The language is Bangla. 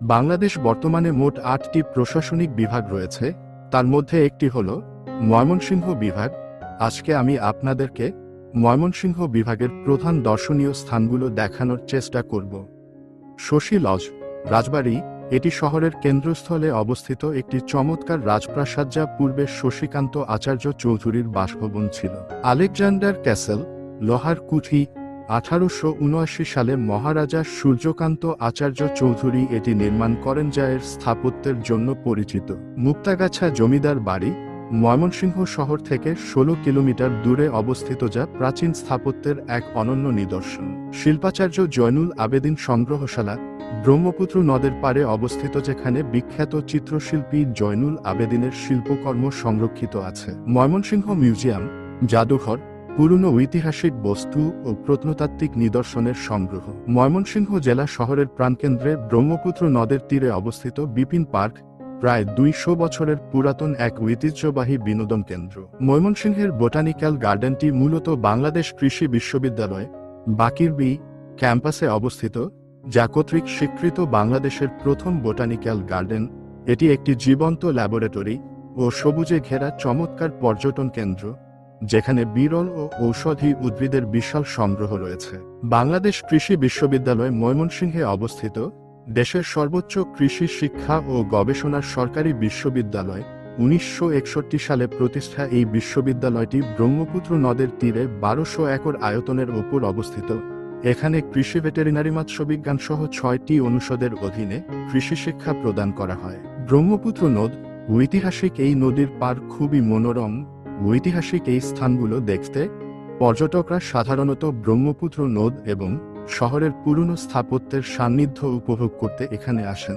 বাংলাদেশ বর্তমানে মোট ৮টি প্রশাসনিক বিভাগ রয়েছে, তার মধ্যে একটি হল ময়মনসিংহ বিভাগ। আজকে আমি আপনাদেরকে ময়মনসিংহ বিভাগের প্রধান দর্শনীয় স্থানগুলো দেখানোর চেষ্টা করব। শশী লজ, রাজবাড়ী, এটি শহরের কেন্দ্রস্থলে অবস্থিত একটি চমৎকার রাজপ্রাসাদ, যা পূর্বে শশীকান্ত আচার্য চৌধুরীর বাসভবন ছিল। আলেকজান্ডার ক্যাসেল, লোহার কুঠি, 1879 সালে মহারাজা সূর্যকান্ত আচার্য চৌধুরী এটি নির্মাণ করেন, যা এর স্থাপত্যের জন্য পরিচিত। মুক্তাগাছা জমিদার বাড়ি, ময়মনসিংহ শহর থেকে 16 কিলোমিটার দূরে অবস্থিত, যা প্রাচীন স্থাপত্যের এক অনন্য নিদর্শন। শিল্পাচার্য জয়নুল আবেদিন সংগ্রহশালা, ব্রহ্মপুত্র নদের পাড়ে অবস্থিত, যেখানে বিখ্যাত চিত্রশিল্পী জয়নুল আবেদিনের শিল্পকর্ম সংরক্ষিত আছে। ময়মনসিংহ মিউজিয়াম, জাদুঘর, পুরনো ঐতিহাসিক বস্তু ও প্রত্নতাত্ত্বিক নিদর্শনের সংগ্রহ। ময়মনসিংহ জেলা শহরের প্রাণকেন্দ্রে ব্রহ্মপুত্র নদের তীরে অবস্থিত বিপিন পার্ক, প্রায় 200 বছরের পুরাতন এক ঐতিহ্যবাহী বিনোদন কেন্দ্র। ময়মনসিংহের বোটানিক্যাল গার্ডেনটি মূলত বাংলাদেশ কৃষি বিশ্ববিদ্যালয় বাকিরবি ক্যাম্পাসে অবস্থিত, যা কর্তৃক স্বীকৃত বাংলাদেশের প্রথম বোটানিক্যাল গার্ডেন। এটি একটি জীবন্ত ল্যাবরেটরি ও সবুজে ঘেরা চমৎকার পর্যটন কেন্দ্র, যেখানে বিরল ও ঔষধি উদ্ভিদের বিশাল সংগ্রহ রয়েছে। বাংলাদেশ কৃষি বিশ্ববিদ্যালয় ময়মনসিংহে অবস্থিত দেশের সর্বোচ্চ কৃষি শিক্ষা ও গবেষণার সরকারি বিশ্ববিদ্যালয়। 1961 সালে প্রতিষ্ঠা এই বিশ্ববিদ্যালয়টি ব্রহ্মপুত্র নদের তীরে 1200 একর আয়তনের ওপর অবস্থিত। এখানে কৃষি, ভেটেরিনারি, মৎস্যবিজ্ঞান সহ 6টি অনুষদের অধীনে কৃষি শিক্ষা প্রদান করা হয়। ব্রহ্মপুত্র নদ, ঐতিহাসিক এই নদীর পার খুবই মনোরম। ঐতিহাসিক এই স্থানগুলো দেখতে পর্যটকরা সাধারণত ব্রহ্মপুত্র নদ এবং শহরের পুরনো স্থাপত্যের সান্নিধ্য উপভোগ করতে এখানে আসেন।